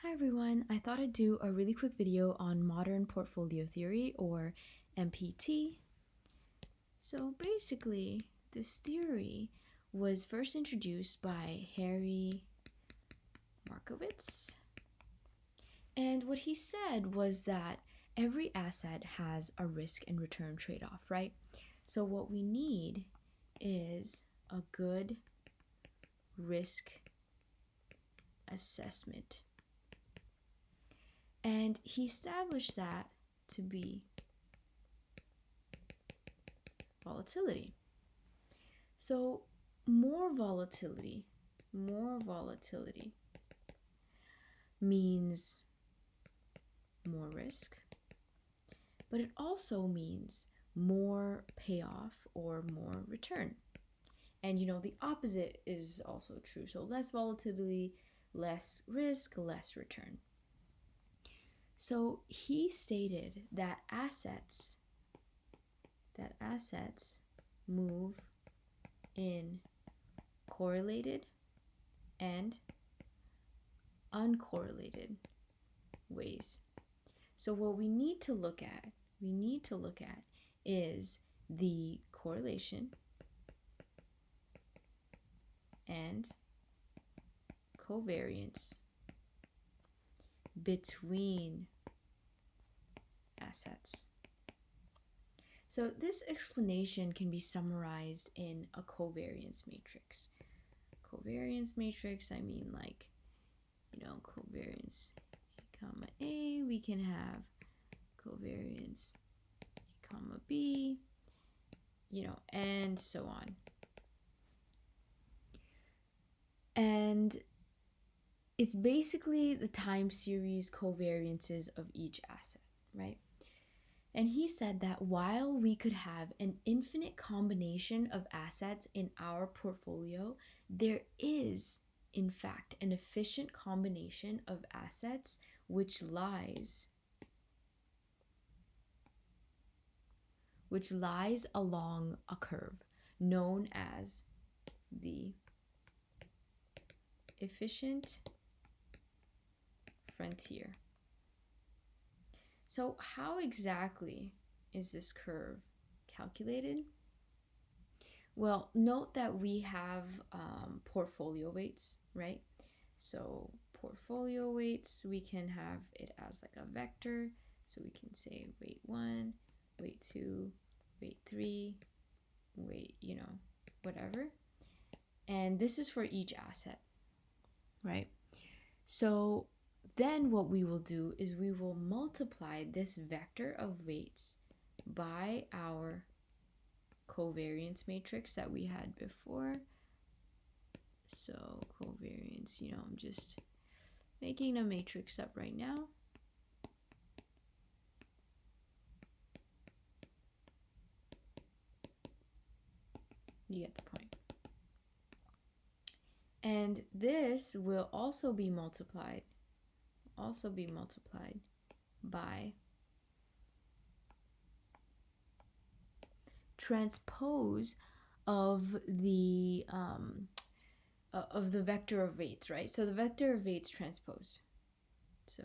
Hi everyone, I thought I'd do a really quick video on modern portfolio theory, or MPT. So basically, this theory was first introduced by Harry Markowitz, and what he said was that every asset has a risk and return trade-off, right? So what we need is a good risk assessment. And he established that to be volatility. So more volatility means more risk, but it also means more payoff or more return. And the opposite is also true. So less volatility, less risk, less return. So he stated that assets move in correlated and uncorrelated ways. So what we need to look at is the correlation and covariance between assets. So this explanation can be summarized in a covariance matrix. Covariance matrix, I mean covariance A comma A, we can have covariance A comma B, and so on. And it's basically the time series covariances of each asset, right? And he said that while we could have an infinite combination of assets in our portfolio, there is, in fact, an efficient combination of assets which lies along a curve known as the efficient frontier. So how exactly is this curve calculated? Well, note that we have portfolio weights, right? So portfolio weights, we can have it as like a vector. So we can say weight 1, weight 2, weight 3, weight, whatever. And this is for each asset, right? So then what we will do is we will multiply this vector of weights by our covariance matrix that we had before. So covariance, I'm just making a matrix up right now. You get the point. And this will also be multiplied by transpose of the vector of weights, right? So the vector of weights transposed. So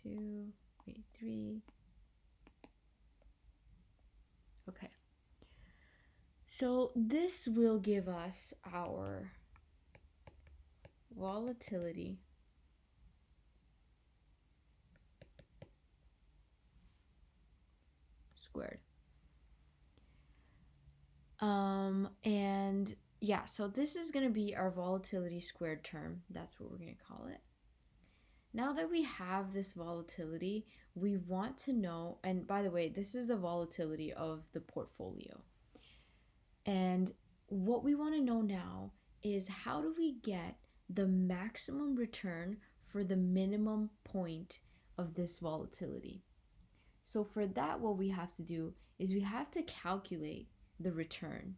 2, weight 3. Okay. So this will give us our volatility squared. And yeah, so this is going to be our volatility squared term. That's what we're going to call it. Now that we have this volatility, we want to know, and by the way, this is the volatility of the portfolio. And what we want to know now is how do we get the maximum return for the minimum point of this volatility? So for that, what we have to do is we have to calculate the return,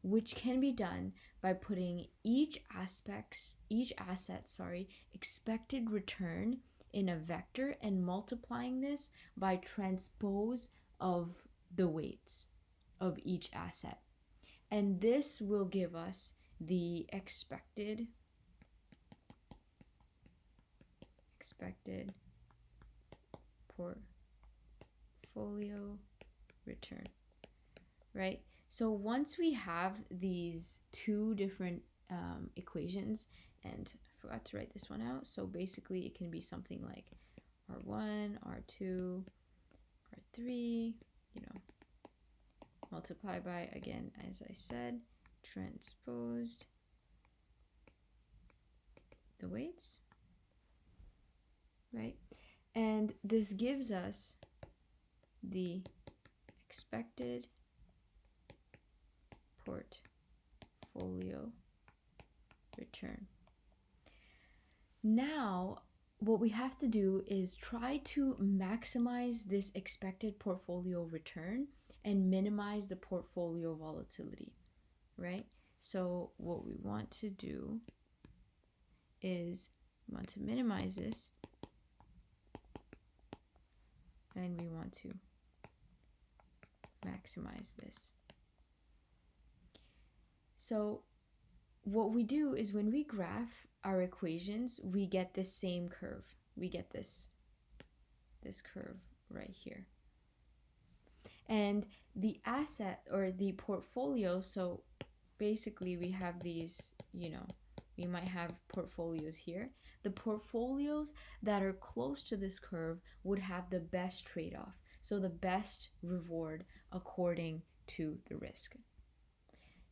which can be done by putting each asset expected return in a vector and multiplying this by transpose of the weights of each asset. And this will give us the expected expected portfolio return, right? So once we have these two different equations, and I forgot to write this one out, so basically it can be something like R1, R2, R3, multiply by, again, as I said, transposed the weights, right? And this gives us the expected portfolio return. Now, what we have to do is try to maximize this expected portfolio return and minimize the portfolio volatility, right? So what we want to do is we want to minimize this, and we want to maximize this. So what we do is when we graph our equations, we get this same curve. We get this curve right here. And the asset or the portfolio, so basically we have these, we might have portfolios here. The portfolios that are close to this curve would have the best trade-off, so the best reward according to the risk.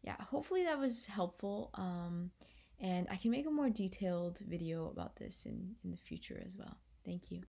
Yeah, hopefully that was helpful, and I can make a more detailed video about this in the future as well. Thank you.